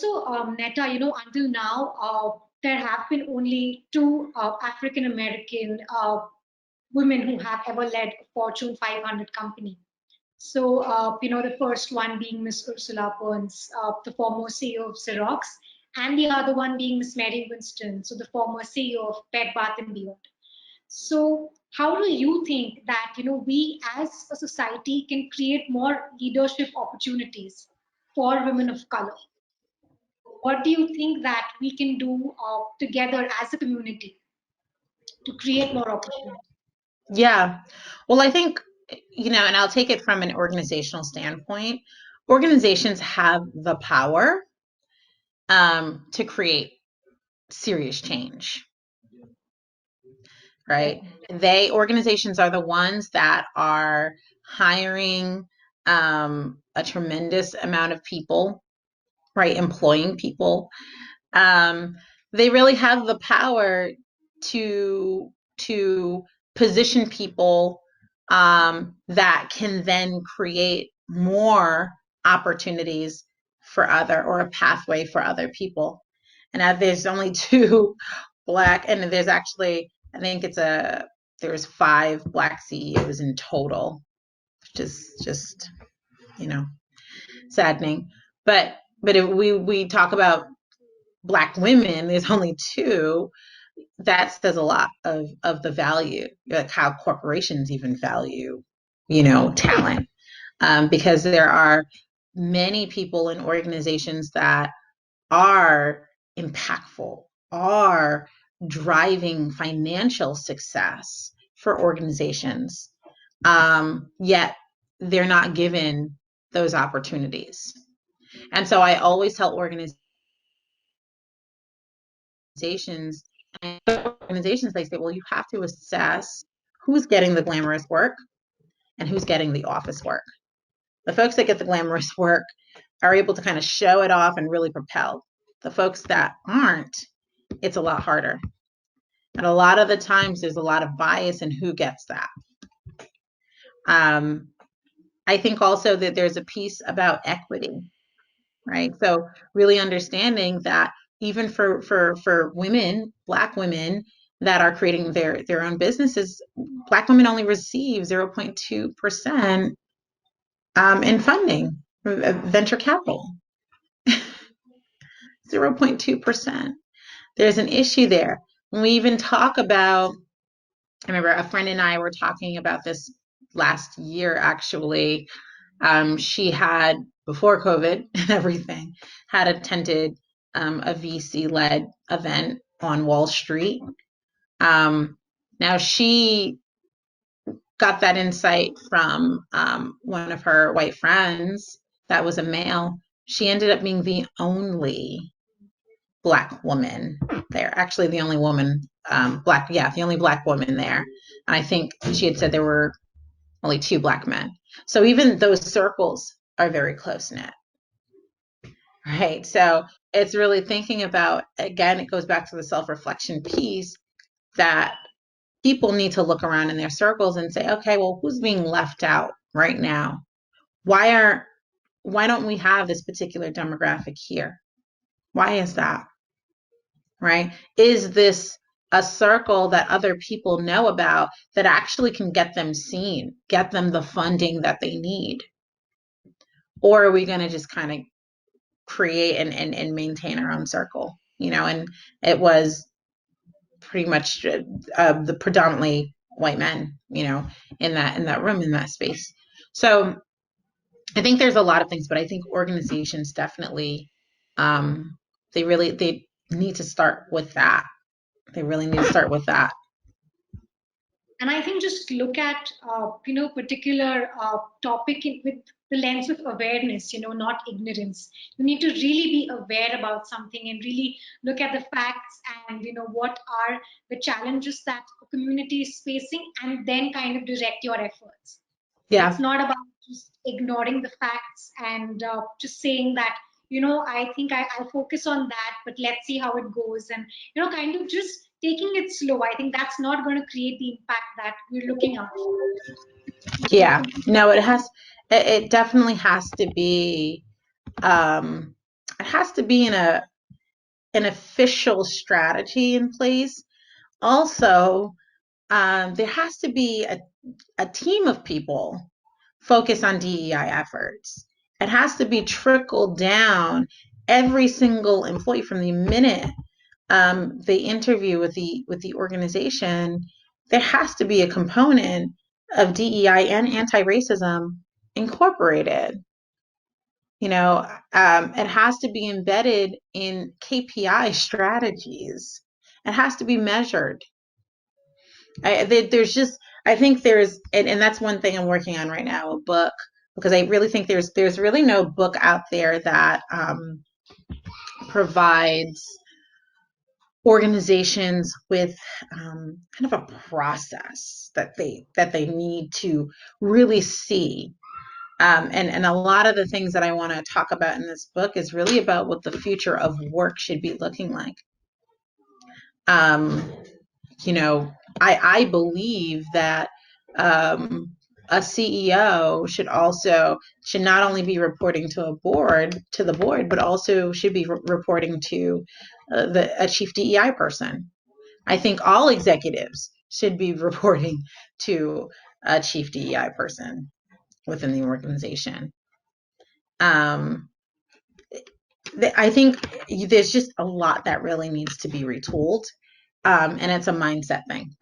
also, Netta, until now, there have been only two African American women who have ever led a Fortune 500 company. So, the first one being Ms. Ursula, the former CEO of Xerox, and the other one being Ms. Mary Winston, so the former CEO of Bed Bath& and Beyond. So, how do you think that we as a society can create more leadership opportunities for women of color? What do you think that we can do together as a community to create more opportunities? Yeah. Well, I think, and I'll take it from an organizational standpoint. Organizations have the power to create serious change, right? Organizations are the ones that are hiring a tremendous amount of people, right? Employing people. They really have the power to position people that can then create more opportunities for or a pathway for other people. And there's only two Black, and there's actually, I think there's 5 Black CEOs in total, which is just, saddening. But if we talk about Black women, there's only 2. That says a lot of the value, like how corporations even value, talent, because there are many people in organizations that are impactful, are driving financial success for organizations, yet they're not given those opportunities. And so I always tell organizations, they say, well, you have to assess who's getting the glamorous work and who's getting the office work. The folks that get the glamorous work are able to kind of show it off and really propel. The folks that aren't, it's a lot harder. And a lot of the times there's a lot of bias in who gets that. I think also that there's a piece about equity, right? So really understanding that even for women, Black women that are creating their own businesses, Black women only receive 0.2% in funding, venture capital. 0.2%. There's an issue there. When we even talk about, I remember a friend and I were talking about this last year, actually. She had, before COVID and everything, had attended a VC-led event on Wall Street. Now she got that insight from one of her white friends that was a male. She ended up being the only Black woman there. Actually, the only woman, the only Black woman there. And I think she had said there were only 2 Black men. So even those circles are very close knit, right? So it's really thinking about, again, it goes back to the self-reflection piece, that people need to look around in their circles and say, okay, well, who's being left out right now? Why don't we have this particular demographic here? Why is that? Right? Is this a circle that other people know about that actually can get them seen, get them the funding that they need? Or are we going to just kind of create and maintain our own circle? And it was pretty much the predominantly white men, in that room, in that space. So I think there's a lot of things, but I think organizations definitely, they need to start with that. They really need to start with that. And I think just look at particular topic with the lens of awareness, not ignorance. You need to really be aware about something and really look at the facts and what are the challenges that the community is facing, and then kind of direct your efforts. Yeah. It's not about just ignoring the facts and just saying that I think I'll focus on that, but let's see how it goes, and kind of just taking it slow. I think that's not going to create the impact that we're looking out for. Yeah, no, it definitely has to be, it has to be an official strategy in place. Also, there has to be a team of people focused on DEI efforts. It has to be trickled down every single employee from the minute they interview with the organization. There has to be a component of DEI and anti-racism incorporated. It has to be embedded in KPI strategies. It has to be measured. There's just, I think there's, and that's one thing I'm working on right now, a book, because I really think there's really no book out there that provides organizations with kind of a process that they need to really see. And a lot of the things that I want to talk about in this book is really about what the future of work should be looking like. Um, I believe that a CEO should not only be reporting to the board, but also should be reporting to a chief DEI person. I think all executives should be reporting to a chief DEI person within the organization. Um, I think there's just a lot that really needs to be retooled, and it's a mindset thing.